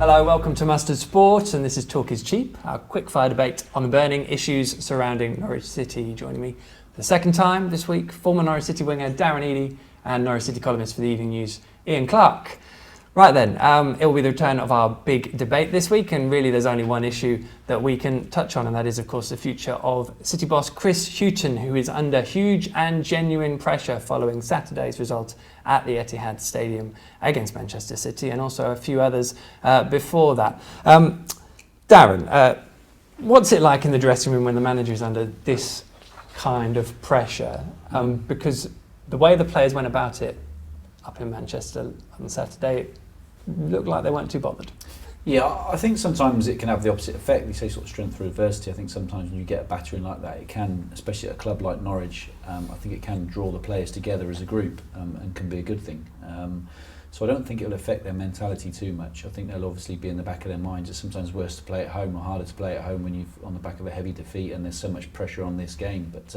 Hello, welcome to Mustard Sport, and this is Talk is Cheap, our quick-fire debate on the burning issues surrounding Norwich City. Joining me for the second time this week, former Norwich City winger Darren Eadie and Norwich City columnist for the Evening News, Ian Clark. Right then, it will be the return of our big debate this week, and really there's only one issue that we can touch on, and that is of course the future of City boss Chris Hughton, who is under huge and genuine pressure following Saturday's result at the Etihad Stadium against Manchester City, and also a few others before that. Darren, what's it like in the dressing room when the manager is under this kind of pressure? Because the way the players went about it up in Manchester on Saturday looked like they weren't too bothered. Yeah, I think sometimes it can have the opposite effect. We say sort of strength through adversity. I think sometimes when you get a battering like that, it can, especially at a club like Norwich, I think it can draw the players together as a group and can be a good thing. So I don't think it will affect their mentality too much. I think they'll obviously be in the back of their minds. It's sometimes worse to play at home or harder to play at home when you're on the back of a heavy defeat and there's so much pressure on this game. But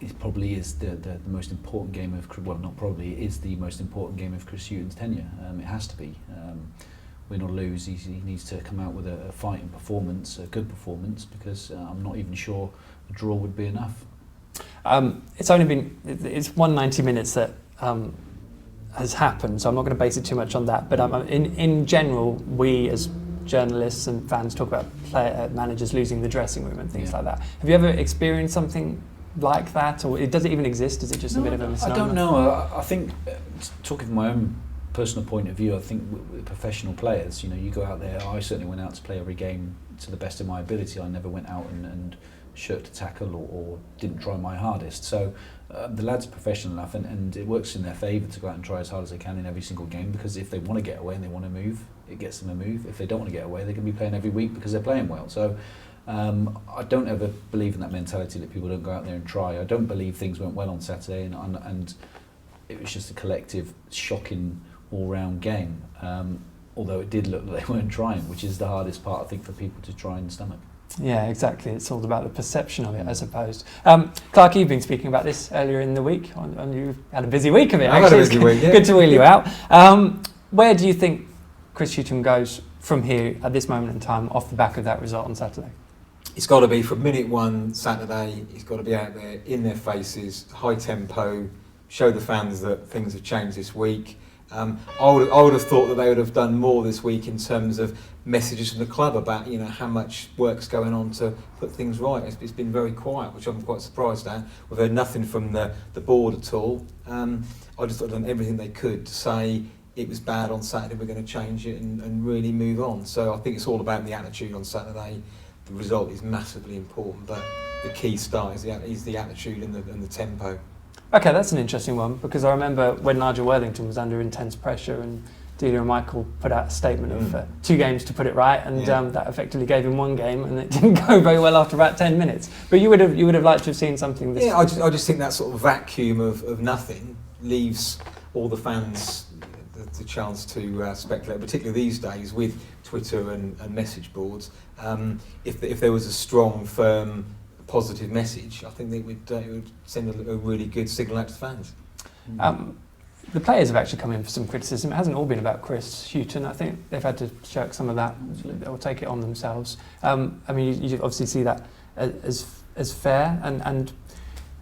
it probably is the most important game of, well, not probably, it is the most important game of Chris Hughton's tenure. It has to be. Win or lose, he needs to come out with a fighting performance, a good performance, because I'm not even sure a draw would be enough. It's 190 minutes that has happened, so I'm not going to base it too much on that. But in general, we as journalists and fans talk about managers losing the dressing room and things like that. Have you ever experienced something like that, or does it even exist? Is it just a bit of a misnomer? I don't know. I think, talking from my own personal point of view, I think with professional players, you go out there. I certainly went out to play every game to the best of my ability. I never went out and shirked a tackle or didn't try my hardest. So the lads are professional enough, and it works in their favour to go out and try as hard as they can in every single game, because if they want to get away and they want to move, it gets them a move. If they don't want to get away, they can be playing every week because they're playing well. So I don't ever believe in that mentality that people don't go out there and try. I don't believe things went well on Saturday, and it was just a collective, shocking, all-round game. Although it did look like they weren't trying, which is the hardest part, I think, for people to try and stomach. Yeah, exactly. It's all about the perception of it, I suppose. Clark, you've been speaking about this earlier in the week, and you've had a busy week of it. I've had a busy week, yeah. Good to wheel you out. Where do you think Chris Hughton goes from here at this moment in time off the back of that result on Saturday? It's got to be from minute one Saturday. He's got to be out there in their faces, high tempo, show the fans that things have changed this week. I would have thought that they would have done more this week in terms of messages from the club about how much work's going on to put things right. It's been very quiet, which I'm quite surprised at. We've heard nothing from the board at all. I just thought they'd done everything they could to say it was bad on Saturday, we're going to change it and really move on. So I think it's all about the attitude on Saturday. The result is massively important, but the key start is the attitude and the tempo. Okay, that's an interesting one, because I remember when Nigel Worthington was under intense pressure and Delia and Michael put out a statement of 2 games to put it right, and that effectively gave him 1 game, and it didn't go very well after about 10 minutes. But you would have liked to have seen something this. Yeah, I just think that sort of vacuum of nothing leaves all the fans the chance to speculate, particularly these days with Twitter and message boards. If there was a strong, firm, positive message, I think it would send a really good signal out to fans. The players have actually come in for some criticism. It hasn't all been about Chris Hughton. I think they've had to shirk some of that or take it on themselves. You obviously see that as fair, and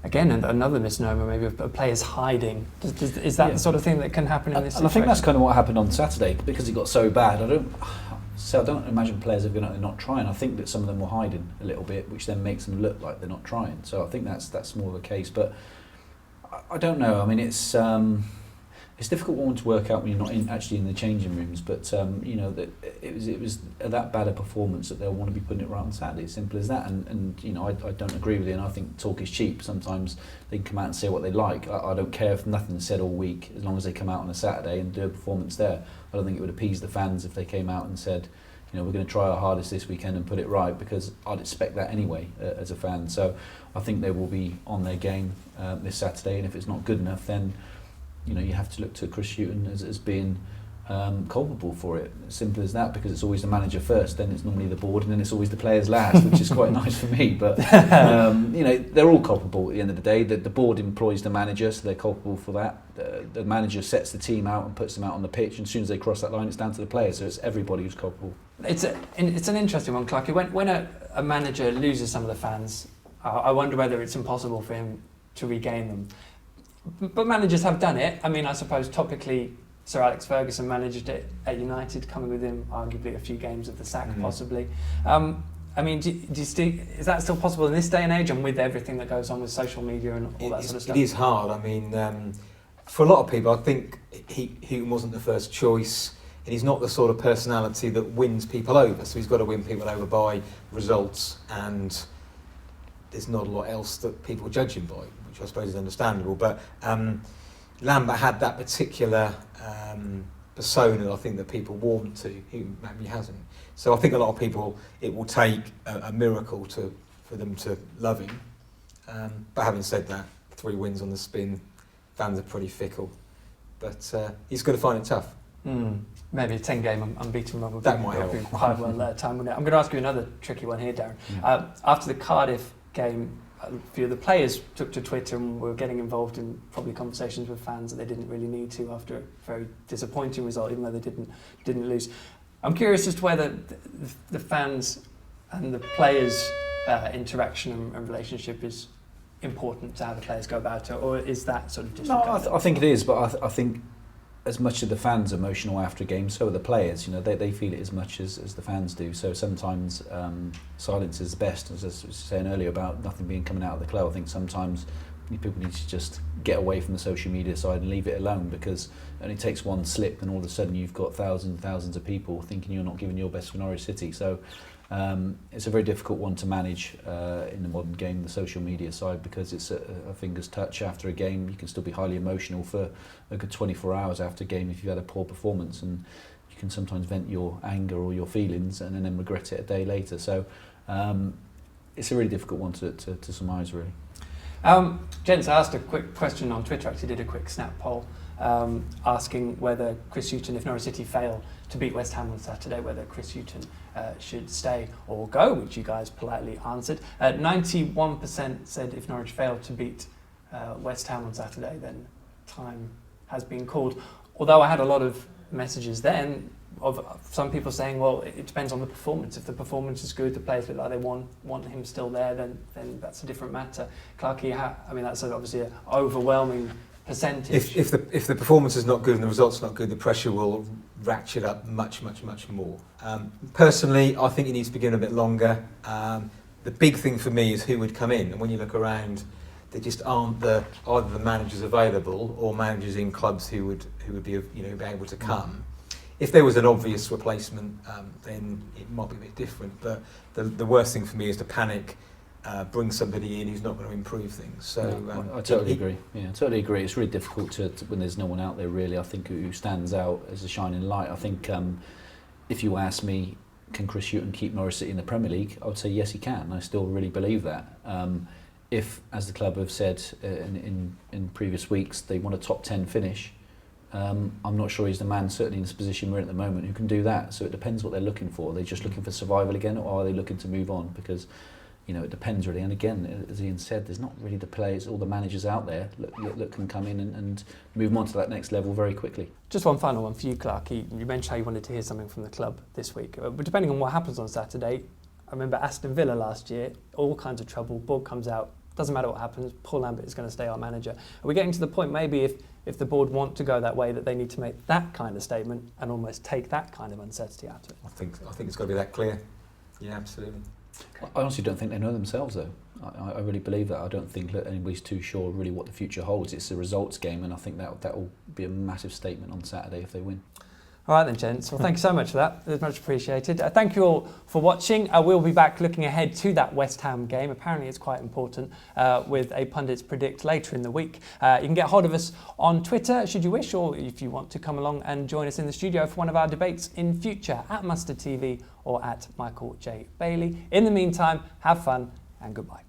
again, another misnomer maybe of players hiding. Is that the sort of thing that can happen in this situation? I think that's kind of what happened on Saturday, because it got so bad. I don't imagine players are going to not trying. I think that some of them were hiding a little bit, which then makes them look like they're not trying. So I think that's more of a case. But I don't know. I mean, it's a difficult one to work out when you're not actually in the changing rooms. But that it was that bad a performance that they'll want to be putting it right on Saturday. It's simple as that. And I don't agree with it. And I think talk is cheap. Sometimes they can come out and say what they like. I don't care if nothing's said all week, as long as they come out on a Saturday and do a performance there. I don't think it would appease the fans if they came out and said, we're going to try our hardest this weekend and put it right, because I'd expect that anyway as a fan. So I think they will be on their game this Saturday, and if it's not good enough, then you have to look to Chris Hughton as being culpable for it. As simple as that, because it's always the manager first, then it's normally the board, and then it's always the players last, which is quite nice for me. But they're all culpable at the end of the day. The board employs the manager, so they're culpable for that. The manager sets the team out and puts them out on the pitch, and as soon as they cross that line, it's down to the players. So it's everybody who's culpable. It's an interesting one, Clarky. When a manager loses some of the fans, I wonder whether it's impossible for him to regain them. But managers have done it. I mean, I suppose topically, Sir Alex Ferguson managed it at United, coming within arguably a few games of the sack, possibly. I mean, do you still, is that still possible in this day and age, and with everything that goes on with social media and all that sort of stuff? It is hard. I mean, for a lot of people, I think Hughton wasn't the first choice, and he's not the sort of personality that wins people over. So he's got to win people over by results, and there's not a lot else that people judge him by, which I suppose is understandable. But Lambert had that particular persona that I think that people warmed to. Hughton maybe hasn't. So I think a lot of people, it will take a miracle for them to love him. But having said that, 3 wins on the spin, fans are pretty fickle. But he's going to find it tough. Maybe a 10-game unbeaten run would that might help. Be quite well time, wouldn't it? I'm going to ask you another tricky one here, Darren. After the Cardiff game, a few of the players took to Twitter and were getting involved in probably conversations with fans that they didn't really need to after a very disappointing result, even though they didn't lose. I'm curious as to whether the fans and the players' interaction and relationship is important to how the players go about it, or is that sort of disregarded? No, I think it is, but I think as much as the fans are emotional after a game, so are the players. They feel it as much as the fans do. So sometimes silence is best. As I was saying earlier about nothing being coming out of the club, I think sometimes people need to just get away from the social media side and leave it alone, because it only takes one slip and all of a sudden you've got thousands and thousands of people thinking you're not giving your best for Norwich City. So it's a very difficult one to manage in the modern game, the social media side, because it's a finger's touch after a game. You can still be highly emotional for a good 24 hours after a game if you've had a poor performance, and you can sometimes vent your anger or your feelings and then regret it a day later. So it's a really difficult one to surmise, really. Gents, I asked a quick question on Twitter, actually did a quick snap poll, asking whether Chris Hughton, if Norwich City fail to beat West Ham on Saturday, whether Chris Hughton should stay or go, which you guys politely answered. 91% said if Norwich failed to beat West Ham on Saturday, then time has been called. Although I had a lot of messages then of some people saying, well, it depends on the performance. If the performance is good, the players look like they want him still there, then that's a different matter. Clarky, that's obviously an overwhelming percentage. If the performance is not good and the result's not good, the pressure will ratchet up much more. Personally, I think he needs to be given a bit longer. The big thing for me is who would come in, and when you look around, there just aren't either the managers available or managers in clubs who would be able to come. If there was an obvious replacement, then it might be a bit different. But the worst thing for me is to panic, bring somebody in who's not going to improve things. So I totally agree. Yeah, I totally agree. It's really difficult to when there's no one out there really, I think, who stands out as a shining light. I think if you ask me, can Chris Hughton keep Norwich City in the Premier League? I would say yes, he can. I still really believe that. If, as the club have said in previous weeks, they want a top 10 finish, I'm not sure he's the man, certainly in this position we're in at the moment, who can do that. So it depends what they're looking for. Are they just looking for survival again, or are they looking to move on? Because it depends really. And again, as Ian said, there's not really the players, all the managers out there that can come in and move on to that next level very quickly. Just one final one for you, Clark. You mentioned how you wanted to hear something from the club this week. But depending on what happens on Saturday, I remember Aston Villa last year, all kinds of trouble, board comes out, doesn't matter what happens, Paul Lambert is going to stay our manager. Are we getting to the point maybe if the board want to go that way, that they need to make that kind of statement and almost take that kind of uncertainty out of it? I think it's got to be that clear. Yeah, absolutely. I honestly don't think they know themselves though. I really believe that. I don't think that anybody's too sure really what the future holds. It's a results game, and I think that will be a massive statement on Saturday if they win. All right then, gents. Well, thank you so much for that. It's much appreciated. Thank you all for watching. We'll be back looking ahead to that West Ham game. Apparently it's quite important, with a pundit's predict later in the week. You can get hold of us on Twitter, should you wish, or if you want to come along and join us in the studio for one of our debates in future, at Mustard TV or at Michael J. Bailey. In the meantime, have fun and goodbye.